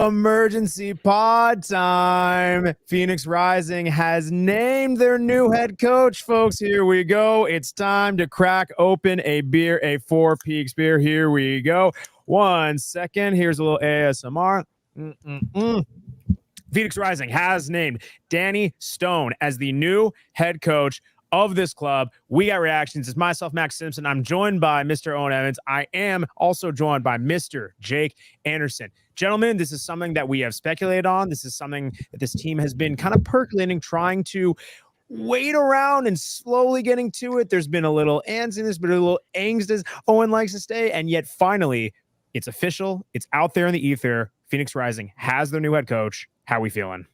Emergency pod time. Phoenix Rising has named their new head coach, folks. Here we go. It's time to crack open a beer, a Four Peaks beer. Here we go. 1 second. Here's a little ASMR. Phoenix Rising has named Danny Stone as the new head coach of this club. We got reactions. It's myself, Max Simpson. I'm joined by Mr. Owain Evans. I am also joined by Mr. Jake Anderson. Gentlemen, this is something that we have speculated on. This is something that this team has been kind of percolating, trying to wait around and slowly getting to it. There's been a little antsiness, but a little angst, as Owen likes to stay. And yet finally, it's official. It's out there in the ether. Phoenix Rising has their new head coach. How are we feeling?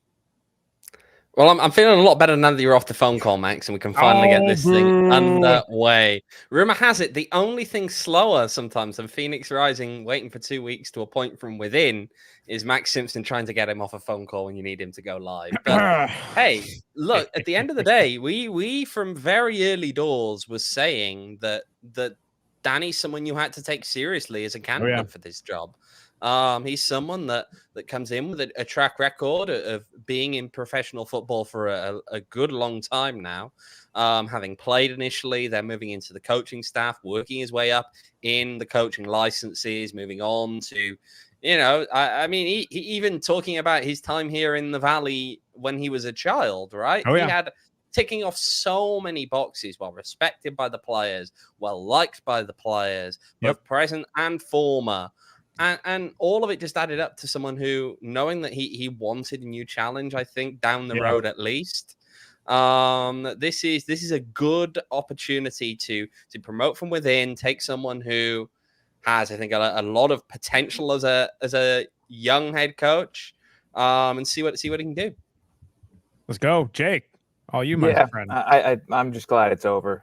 Well, I'm feeling a lot better now that you're off the phone call, Max, and we can finally get this thing underway. Rumor has it the only thing slower sometimes than Phoenix Rising waiting for 2 weeks to appoint from within is Max Simpson trying to get him off a phone call when you need him to go live. But hey, look, at the end of the day, we from very early doors was saying that Danny's someone you had to take seriously as a candidate for this job. He's someone that comes in with a track record of being in professional football for a good long time now, having played initially, then moving into the coaching staff, working his way up in the coaching licenses, moving on to, I mean, he even talking about his time here in the Valley when he was a child, right? He had ticking off so many boxes, well respected by the players, well liked by the players, both present and former. And all of it just added up to someone who, knowing that he wanted a new challenge, I think, down the road at least. This is a good opportunity to promote from within, take someone who has, I think, a lot of potential as a young head coach, and see what he can do. Let's go, Jake. Oh, you, my friend. I'm just glad it's over.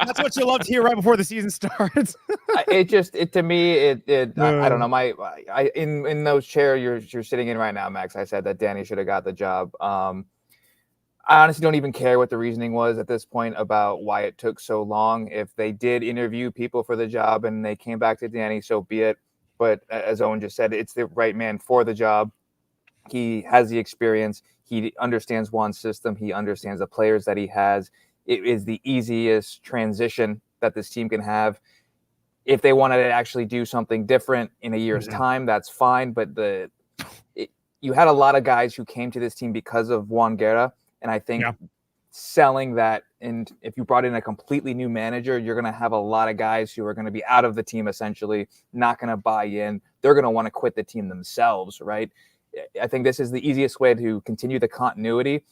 That's what you love to hear right before the season starts. To me, I don't know. In those chairs you're sitting in right now, Max, I said that Danny should have got the job. I honestly don't even care what the reasoning was at this point about why it took so long. If they did interview people for the job and they came back to Danny, so be it. But as Owen just said, it's the right man for the job. He has the experience. He understands Juan's system. He understands the players that he has. It is the easiest transition that this team can have. If they wanted to actually do something different in a year's time, that's fine. But you had a lot of guys who came to this team because of Juan Guerra. And I think selling that, and if you brought in a completely new manager, you're going to have a lot of guys who are going to be out of the team, essentially, not going to buy in. They're going to want to quit the team themselves, right? I think this is the easiest way to continue the continuity.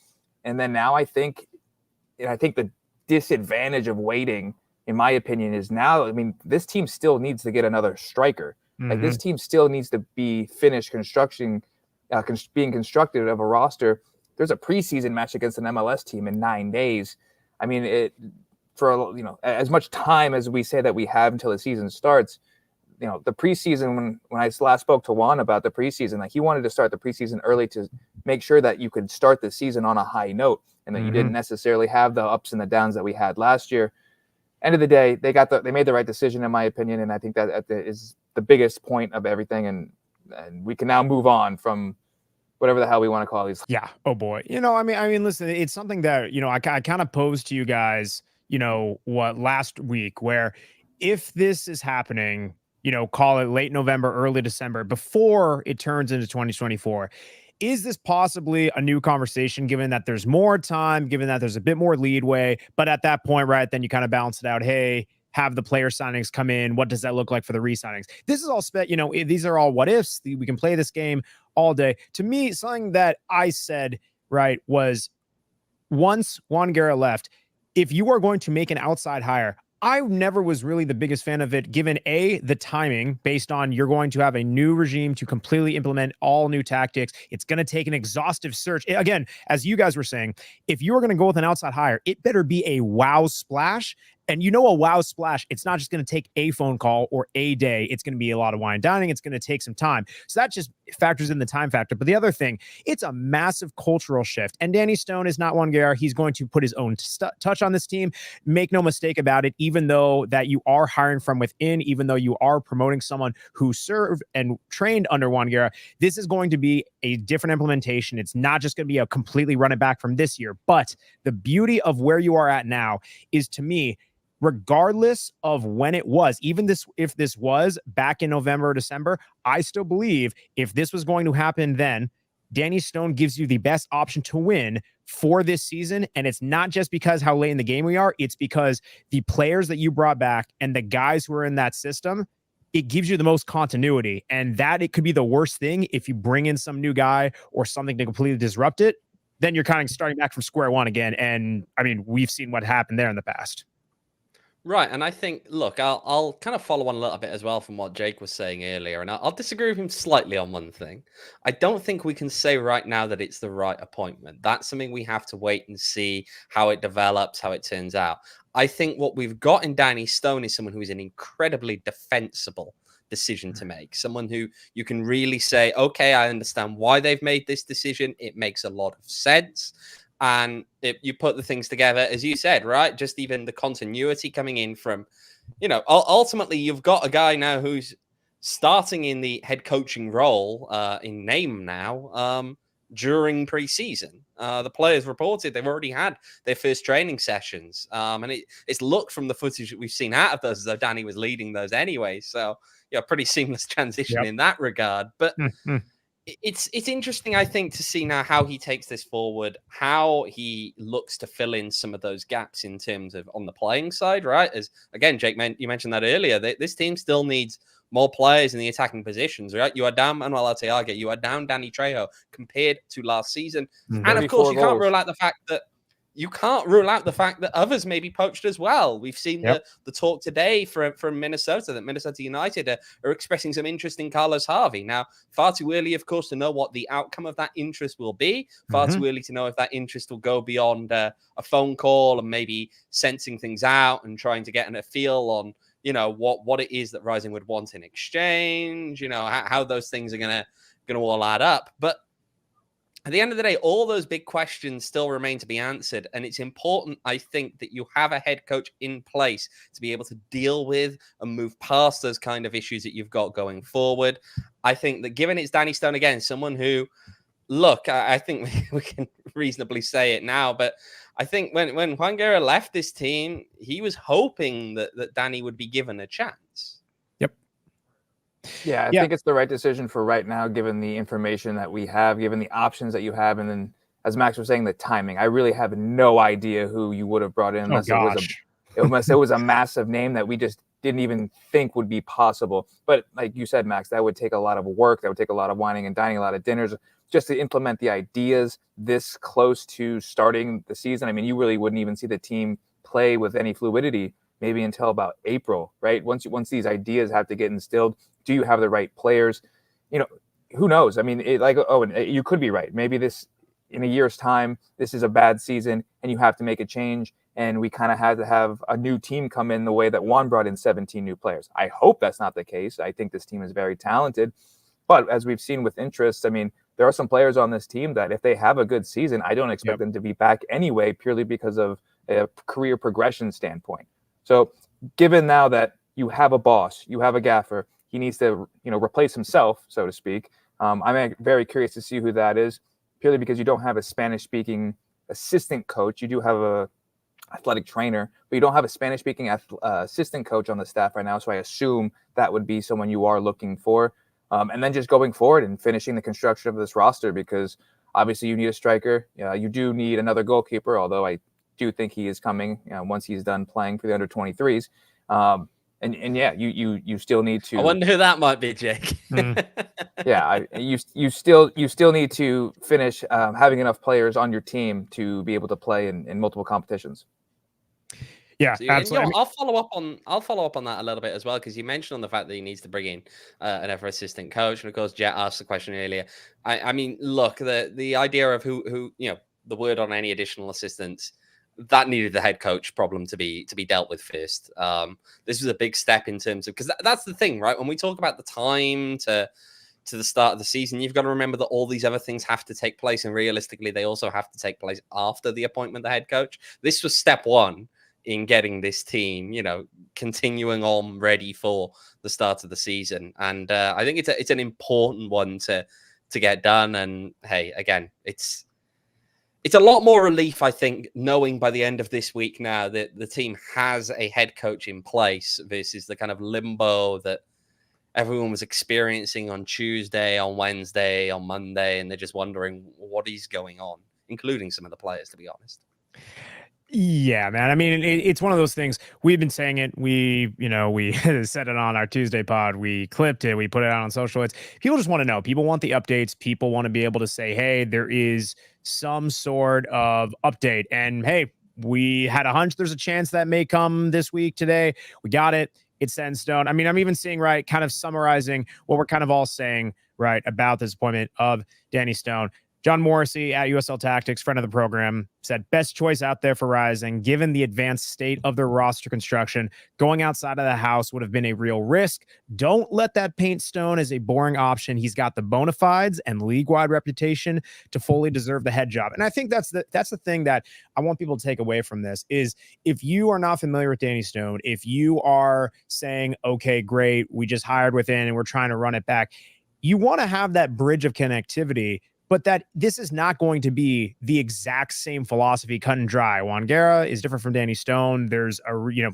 And then now I think the disadvantage of waiting, in my opinion, is now, I mean, this team still needs to get another striker. Like this team still needs to be finished being constructed of a roster. There's a preseason match against an MLS team in 9 days. I mean, as much time as we say that we have until the season starts, the preseason, when I last spoke to Juan about the preseason, like he wanted to start the preseason early to make sure that you could start the season on a high note and that you didn't necessarily have the ups and the downs that we had last year. End of the day, they made the right decision, in my opinion. And I think that is the biggest point of everything. And we can now move on from whatever the hell we want to call these. Yeah. Oh boy. I mean, listen, it's something that, I kind of posed to you guys, last week, where if this is happening, call it late November, early December, before it turns into 2024. Is this possibly a new conversation, given that there's more time, given that there's a bit more leadway, but at that point, right, then you kind of balance it out. Hey, have the player signings come in? What does that look like for the re-signings? This is all these are all what ifs. We can play this game all day. To me, something that I said, right, was once Juan Guerra left, if you are going to make an outside hire, I never was really the biggest fan of it, given the timing based on you're going to have a new regime to completely implement all new tactics. It's going to take an exhaustive search. Again, as you guys were saying, if you are going to go with an outside hire, it better be a wow splash. And a wow splash, it's not just going to take a phone call or a day. It's going to be a lot of wine dining. It's going to take some time. So that just factors in the time factor. But the other thing, it's a massive cultural shift. And Danny Stone is not Juan Guerra. He's going to put his own touch on this team. Make no mistake about it, even though that you are hiring from within, even though you are promoting someone who served and trained under Juan Guerra, this is going to be a different implementation. It's not just going to be a completely run it back from this year. But the beauty of where you are at now is, to me, regardless of when it was, if this was back in November or December, I still believe if this was going to happen then, Danny Stone gives you the best option to win for this season. And it's not just because how late in the game we are. It's because the players that you brought back and the guys who are in that system, it gives you the most continuity. And that it could be the worst thing if you bring in some new guy or something to completely disrupt it. Then you're kind of starting back from square one again. And I mean, we've seen what happened there in the past. Right, and I think, look, I'll kind of follow on a little bit as well from what Jake was saying earlier, and I'll disagree with him slightly on one thing. I don't think we can say right now that it's the right appointment. That's something we have to wait and see how it develops, how it turns out. I think what we've got in Danny Stone is someone who is an incredibly defensible decision to make, someone who you can really say, okay, I understand why they've made this decision. It makes a lot of sense. And if you put the things together, as you said, right, just even the continuity coming in from, ultimately you've got a guy now who's starting in the head coaching role in name now during preseason. The players reported they've already had their first training sessions. And it's looked from the footage that we've seen out of those as though Danny was leading those anyway. So, pretty seamless transition in that regard. But it's interesting, I think, to see now how he takes this forward, how he looks to fill in some of those gaps in terms of on the playing side, right? As again, Jake, you mentioned that earlier, this team still needs more players in the attacking positions, right? You are down Manuel Arteaga, you are down Danny Trejo compared to last season. And of course, you can't rule out the fact that others may be poached as well. We've seen the talk today from Minnesota that Minnesota United are expressing some interest in Carlos Harvey. Now, far too early, of course, to know what the outcome of that interest will be. Far too early to know if that interest will go beyond a phone call and maybe sensing things out and trying to get a feel on, what it is that Rising would want in exchange, how those things are gonna all add up. But at the end of the day, all those big questions still remain to be answered. And it's important, I think, that you have a head coach in place to be able to deal with and move past those kind of issues that you've got going forward. I think that given it's Danny Stone, again, someone who, look, I think we can reasonably say it now, but I think when Juan Guerra left this team, he was hoping that Danny would be given a chance. Yeah, I think it's the right decision for right now, given the information that we have, given the options that you have. And then, as Max was saying, the timing. I really have no idea who you would have brought in unless it was a massive name that we just didn't even think would be possible. But like you said, Max, that would take a lot of work. That would take a lot of whining and dining, a lot of dinners just to implement the ideas this close to starting the season. I mean, you really wouldn't even see the team play with any fluidity maybe until about April, right? Once these ideas have to get instilled, do you have the right players? Who knows? I mean, you could be right. Maybe this, in a year's time, this is a bad season and you have to make a change. And we kind of had to have a new team come in the way that Juan brought in 17 new players. I hope that's not the case. I think this team is very talented. But as we've seen with interest, I mean, there are some players on this team that if they have a good season, I don't expect them to be back anyway, purely because of a career progression standpoint. So given now that you have a boss, you have a gaffer, he needs to, replace himself, so to speak. I'm very curious to see who that is, purely because you don't have a Spanish-speaking assistant coach. You do have a athletic trainer, but you don't have a Spanish-speaking assistant coach on the staff right now. So I assume that would be someone you are looking for. And then just going forward and finishing the construction of this roster, because obviously you need a striker. You do need another goalkeeper, although I do think he is coming once he's done playing for the under-23s. And yeah, you still need to. I wonder who that might be, Jake. Yeah, you still need to finish having enough players on your team to be able to play in multiple competitions. Yeah, so, absolutely. And, I'll follow up on that a little bit as well, because you mentioned on the fact that he needs to bring in another assistant coach, and of course Jet asked the question earlier. I mean, look, the idea of who the word on any additional assistants, that needed the head coach problem to be dealt with first. This was a big step in terms of, because that's the thing, right? When we talk about the time to the start of the season, you've got to remember that all these other things have to take place, and realistically, they also have to take place after the appointment of the head coach. This was step one in getting this team, continuing on ready for the start of the season, and I think it's an important one to get done. And hey, again, it's a lot more relief, I think, knowing by the end of this week now that the team has a head coach in place versus the kind of limbo that everyone was experiencing on Tuesday, on Wednesday, on Monday, and they're just wondering what is going on, including some of the players, to be honest. Yeah, man. I mean, it's one of those things. We've been saying it. We said it on our Tuesday pod. We clipped it. We put it out on social. People just want to know. People want the updates. People want to be able to say, hey, there is some sort of update. And hey, we had a hunch there's a chance that may come this week today. We got it. It's set in stone. I mean, I'm even seeing, right, kind of summarizing what we're kind of all saying, right, about this appointment of Danny Stone. John Morrissey at USL Tactics, friend of the program, said best choice out there for Rising, given the advanced state of their roster construction. Going outside of the house would have been a real risk. Don't let that paint Stone as a boring option. He's got the bona fides and league-wide reputation to fully deserve the head job. And I think that's the thing that I want people to take away from this is, if you are not familiar with Danny Stone, if you are saying, okay, great, we just hired within and we're trying to run it back, you want to have that bridge of connectivity, but that this is not going to be the exact same philosophy, cut and dry. Juan Guerra is different from Danny Stone. There's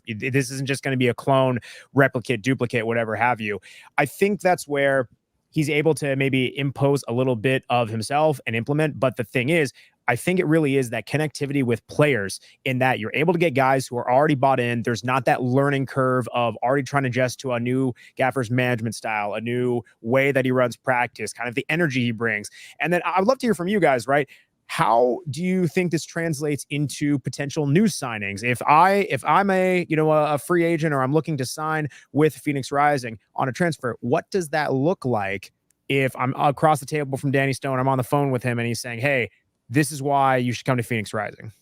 this isn't just going to be a clone, replicate, duplicate, whatever have you. I think that's where he's able to maybe impose a little bit of himself and implement. But the thing is, I think it really is that connectivity with players, in that you're able to get guys who are already bought in. There's not that learning curve of already trying to adjust to a new gaffer's management style, a new way that he runs practice, kind of the energy he brings. And then I'd love to hear from you guys, right? How do you think this translates into potential new signings? If I'm a free agent, or I'm looking to sign with Phoenix Rising on a transfer, what does that look like if I'm across the table from Danny Stone, I'm on the phone with him and he's saying, hey, this is why you should come to Phoenix Rising?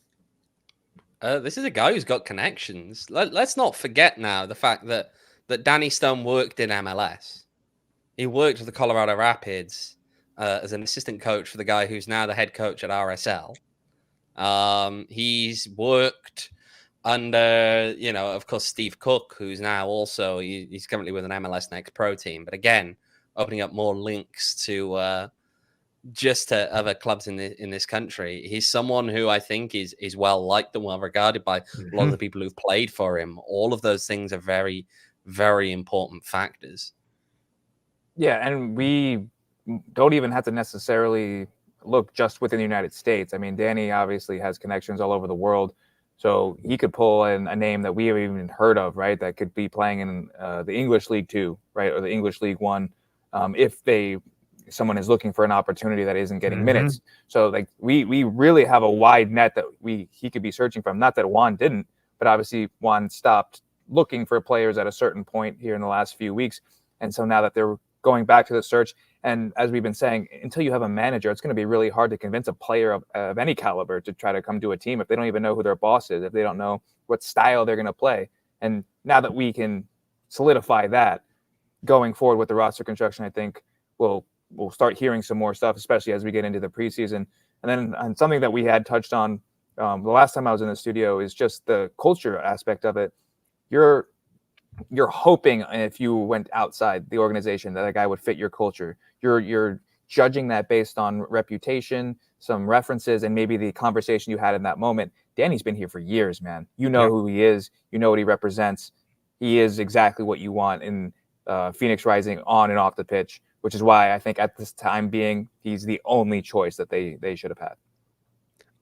This is a guy who's got connections. Let's not forget now the fact that Danny Stone worked in MLS. He worked with the Colorado Rapids as an assistant coach for the guy who's now the head coach at RSL. He's worked under, of course, Steve Cook, who's now also, he's currently with an MLS Next Pro team. But again, opening up more links to just to other clubs in this country. He's someone who I think is well liked and well regarded by a lot of the people who've played for him. All of those things are very, very important factors. Yeah, and we don't even have to necessarily look just within the United States. I mean, Danny obviously has connections all over the world, so he could pull in a name that we haven't even heard of, right? That could be playing in the English League 2, right, or the English League 1, if someone is looking for an opportunity that isn't getting minutes. So like we really have a wide net that he could be searching from. Not that Juan didn't, but obviously Juan stopped looking for players at a certain point here in the last few weeks. And so now that they're going back to the search, and as we've been saying, until you have a manager, it's going to be really hard to convince a player of any caliber to try to come to a team if they don't even know who their boss is, if they don't know what style they're going to play. And now that we can solidify that going forward with the roster construction, I think we'll start hearing some more stuff, especially as we get into the preseason. And then something that we had touched on the last time I was in the studio is just the culture aspect of it. You're hoping, if you went outside the organization, that a guy would fit your culture. You're judging that based on reputation, some references, and maybe the conversation you had in that moment. Danny's been here for years, man. You know who he is. You know what he represents. He is exactly what you want in Phoenix Rising on and off the pitch, which is why I think at this time being, he's the only choice that they should have had.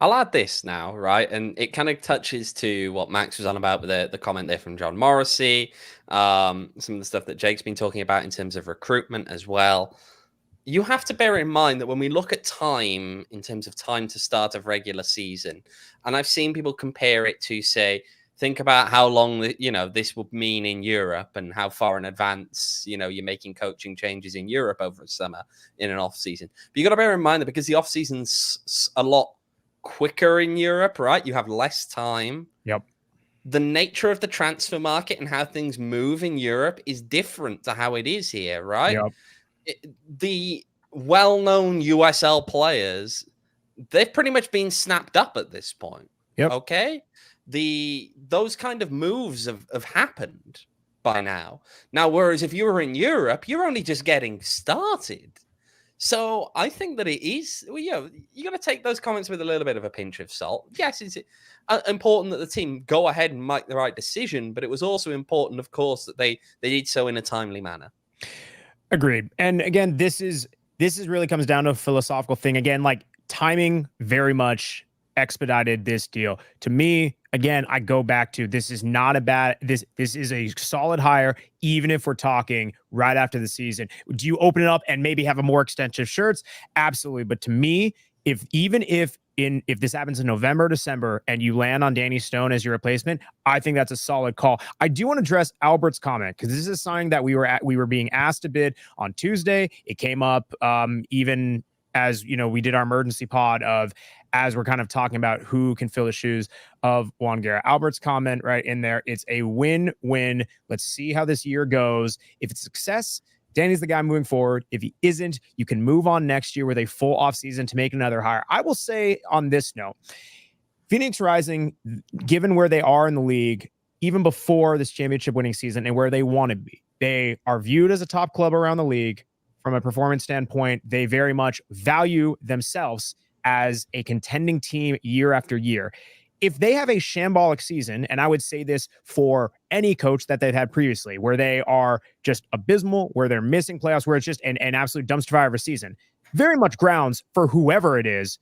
I'll add this now, right? And it kind of touches to what Max was on about with the comment there from John Morrissey, some of the stuff that Jake's been talking about in terms of recruitment as well. You have to bear in mind that when we look at time, in terms of time to start of regular season, and I've seen people compare it to, say, think about how long this would mean in Europe and how far in advance you're making coaching changes in Europe over the summer in an off season. But you got to bear in mind that because the off season's a lot quicker in Europe, right? You have less time. Yep. The nature of the transfer market and how things move in Europe is different to how it is here, right? Yep. The well-known USL players, they've pretty much been snapped up at this point. Yep. Okay. Those kind of moves have happened by now. Whereas if you were in Europe, you're only just getting started. So I think that it is, you got to take those comments with a little bit of a pinch of salt. Yes, it's important that the team go ahead and make the right decision, but it was also important, of course, that they did so in a timely manner. Agreed. And again, this is really comes down to a philosophical thing. Again, like timing very much expedited this deal. To me, again, I go back to this is not a bad, this is a solid hire, even if we're talking right after the season. Do you open it up and maybe have a more extensive shirts? Absolutely. But to me, if this happens in November, December, and you land on Danny Stone as your replacement, I think that's a solid call. I do want to address Albert's comment because this is something that we were being asked a bit on Tuesday. It came up even as we did our emergency pod as we're kind of talking about who can fill the shoes of Juan Guerra. Albert's comment right in there. It's a win-win. Let's see how this year goes. If it's success, Danny's the guy moving forward. If he isn't, you can move on next year with a full offseason to make another hire. I will say on this note, Phoenix Rising, given where they are in the league, even before this championship winning season and where they want to be, they are viewed as a top club around the league. From a performance standpoint, they very much value themselves as a contending team year after year. If they have a shambolic season, and I would say this for any coach that they've had previously, where they are just abysmal, where they're missing playoffs, where it's just an absolute dumpster fire of a season, very much grounds for whoever it is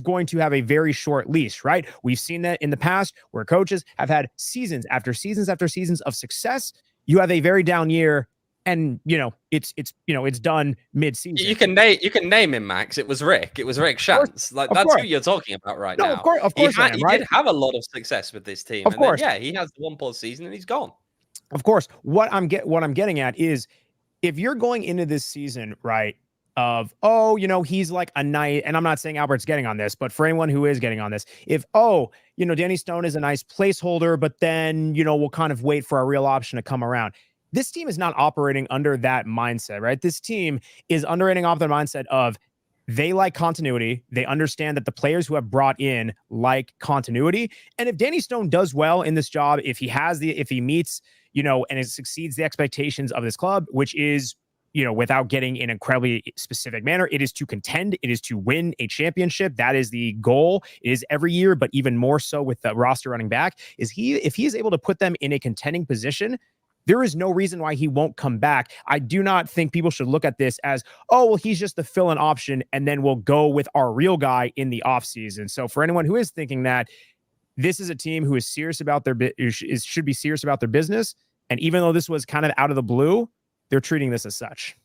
going to have a very short leash, right? We've seen that in the past where coaches have had seasons after seasons after seasons of success. You have a very down year, and it's done mid-season. You can name him, Max. It was Rick. It was Rick Shantz. That's who you're talking about right now. Of course, he did have a lot of success with this team. Of course, he has the 1 poor season and he's gone. Of course, what I'm getting at is if you're going into this season right of he's like a nice, and I'm not saying Albert's getting on this, but for anyone who is getting on this, if Danny Stone is a nice placeholder, but then we'll kind of wait for a real option to come around. This team is not operating under that mindset, right? This team is operating off the mindset of they like continuity. They understand that the players who have brought in like continuity. And if Danny Stone does well in this job, if he meets, and it succeeds the expectations of this club, which is, without getting in an incredibly specific manner, it is to contend. It is to win a championship. That is the goal. It is every year, but even more so with the roster running back. If he is able to put them in a contending position, there is no reason why he won't come back. I do not think people should look at this as, he's just the fill-in option, and then we'll go with our real guy in the offseason. So for anyone who is thinking that, this is a team who is serious about should be serious about their business. And even though this was kind of out of the blue, they're treating this as such.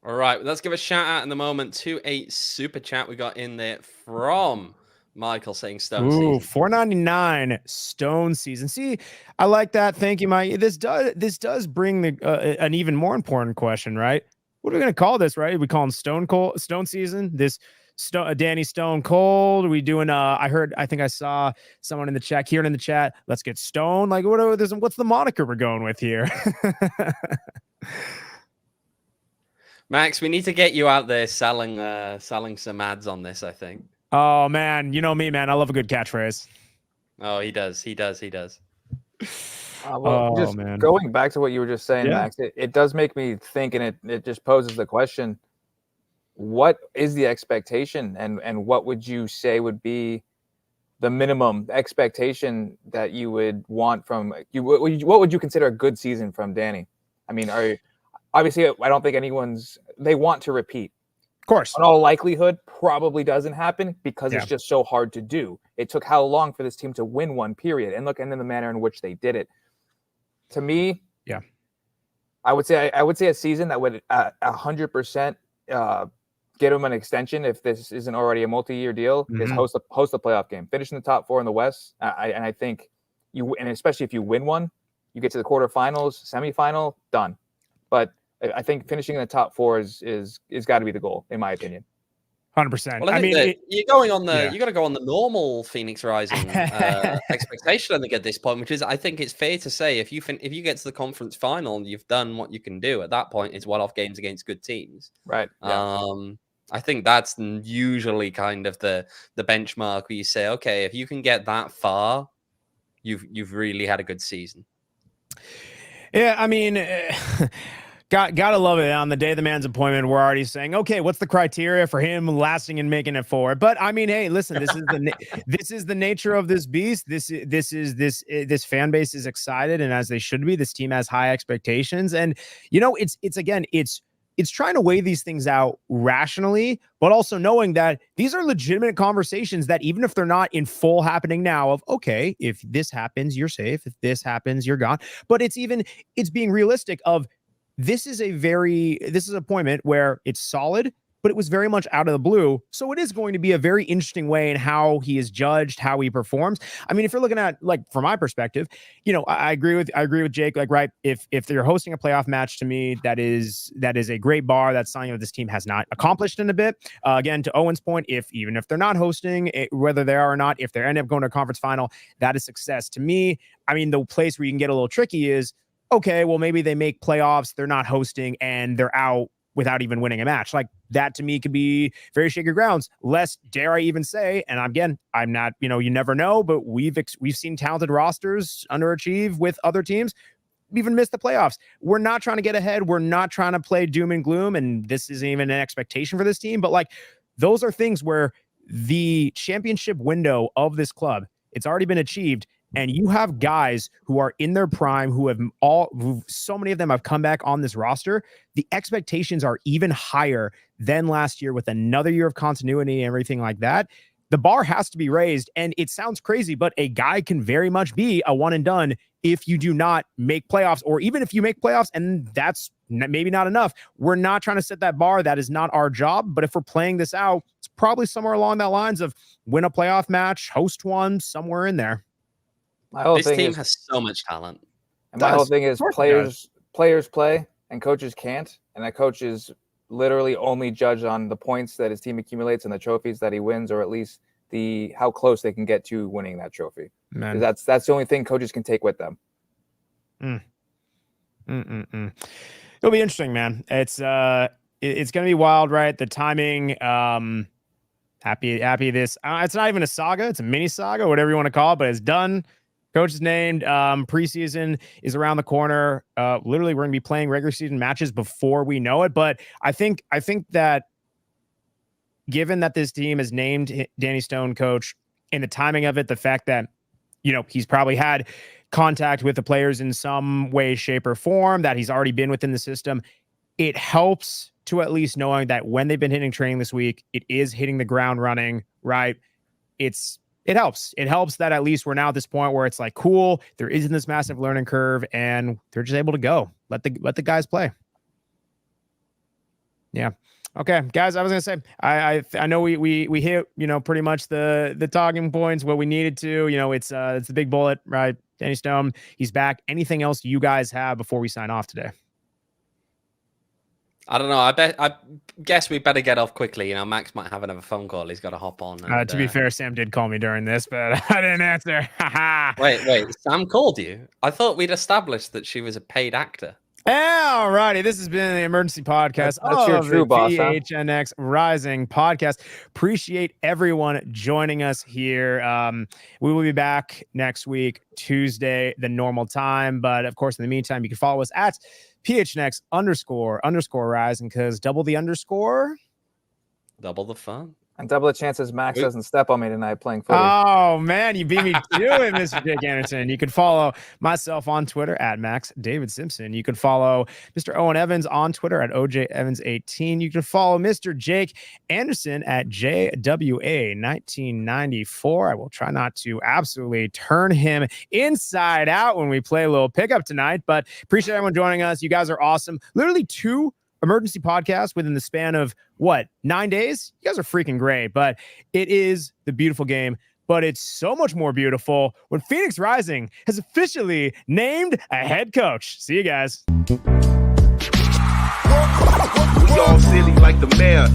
All right, let's give a shout out in the moment to a super chat we got in there from Michael saying Stone season. $4.99 Stone season. See, I like that. Thank you, Mike. This does bring an even more important question, right? What are we going to call this, right? We call him Stone season. This Danny Stone Cold. Are we doing? I think I saw someone in the chat here in the chat. Let's get Stone. Like, what's the moniker we're going with here? Max, we need to get you out there selling some ads on this, I think. Oh, man. You know me, man. I love a good catchphrase. Oh, he does. Man. Going back to what you were just saying, Max, it does make me think, and it just poses the question, what is the expectation? And what would you say would be the minimum expectation that you would want from you? What would you consider a good season from Danny? I mean, obviously, I don't think they want to repeat. course. In all likelihood, probably doesn't happen because Yeah. it's just so hard to do. It took how long for this team to win one, period, and then the manner in which they did it. To me, yeah, I would say a season that would 100% get them an extension if this isn't already a multi-year deal is host a playoff game, finish in the top 4 in the West. I think and especially if you win one, you get to the quarterfinals, semifinal, done. But I think finishing in the top 4 is got to be the goal, in my opinion. 100%. Well, I mean, think you're going on yeah. you got to go on the normal Phoenix Rising expectation, I think, at this point, which is, I think it's fair to say, if you get to the conference final, you've done what you can do. At that point, it's one-off games against good teams, right? Yeah. I think that's usually kind of the benchmark where you say, okay, if you can get that far, you've really had a good season. Yeah, I mean, gotta love it. On the day of the man's appointment, we're already saying, okay, what's the criteria for him lasting and making it forward? But I mean, hey, listen, this is the nature of this beast. This fan base is excited, and as they should be. This team has high expectations, and it's trying to weigh these things out rationally, but also knowing that these are legitimate conversations that, even if they're not in full happening now, of, okay, if this happens, you're safe. If this happens, you're gone. But it's being realistic of, this is an appointment where it's solid, but it was very much out of the blue. So it is going to be a very interesting way in how he is judged, how he performs. I mean, if you're looking at, like, from my perspective, I agree with Jake. Like, right, if they're hosting a playoff match, to me, that is a great bar. That's something that this team has not accomplished in a bit. Again, to Owen's point, even if they're not hosting it, whether they are or not, if they end up going to a conference final, that is success to me. I mean, the place where you can get a little tricky is, okay, well, maybe they make playoffs, they're not hosting, and they're out without even winning a match. Like, that to me could be very shaky grounds. Less, dare I even say, and again, I'm not, you never know, but we've seen talented rosters underachieve with other teams, even miss the playoffs. We're not trying to get ahead. We're not trying to play doom and gloom, and this isn't even an expectation for this team. But, like, those are things where the championship window of this club, it's already been achieved. And you have guys who are in their prime, so many of them have come back on this roster. The expectations are even higher than last year, with another year of continuity and everything like that. The bar has to be raised. And it sounds crazy, but a guy can very much be a one and done if you do not make playoffs, or even if you make playoffs and that's maybe not enough. We're not trying to set that bar. That is not our job. But if we're playing this out, it's probably somewhere along that lines of win a playoff match, host one, somewhere in there. This team has so much talent. And my whole thing is players play and coaches can't. And that coach is literally only judged on the points that his team accumulates and the trophies that he wins, or at least how close they can get to winning that trophy. That's the only thing coaches can take with them. It'll be interesting, man. It's going to be wild, right? The timing. Happy this. It's not even a saga. It's a mini saga, whatever you want to call it, but it's done. Coach is named. Preseason is around the corner. Literally, we're going to be playing regular season matches before we know it. But I think that, given that this team has named Danny Stone coach, and the timing of it, the fact that, he's probably had contact with the players in some way, shape, or form, that he's already been within the system, it helps to at least knowing that when they've been hitting training this week, it is hitting the ground running, right? It helps. It helps that at least we're now at this point where it's like, cool, there isn't this massive learning curve, and they're just able to go. Let the guys play. Yeah. Okay, guys, I was gonna say, I know we hit, pretty much the talking points, what we needed to. It's the big bullet, right? Danny Stone, he's back. Anything else you guys have before we sign off today? I don't know. I guess we better get off quickly. Max might have another phone call. He's got to hop on. And, to be fair, Sam did call me during this, but I didn't answer. Wait. Sam called you? I thought we'd established that she was a paid actor. All righty. This has been the emergency podcast that's your true boss, PHNX Rising podcast. Appreciate everyone joining us here. We will be back next week, Tuesday, the normal time. But of course, in the meantime, you can follow us at PHNX __Rising, because double the underscore, double the fun. And double the chances Max doesn't step on me tonight playing footy. Oh, man, you beat me to it, Mr. Jake Anderson. You can follow myself on Twitter at Max David Simpson. You can follow Mr. Owain Evans on Twitter at OJ Evans 18. You can follow Mr. Jake Anderson at JWA1994. I will try not to absolutely turn him inside out when we play a little pickup tonight, but appreciate everyone joining us. You guys are awesome. Literally 2 emergency podcast within the span of 9 days. You guys are freaking great, but it is the beautiful game. But it's so much more beautiful when Phoenix Rising has officially named a head coach. See you guys. We all silly like the mayor.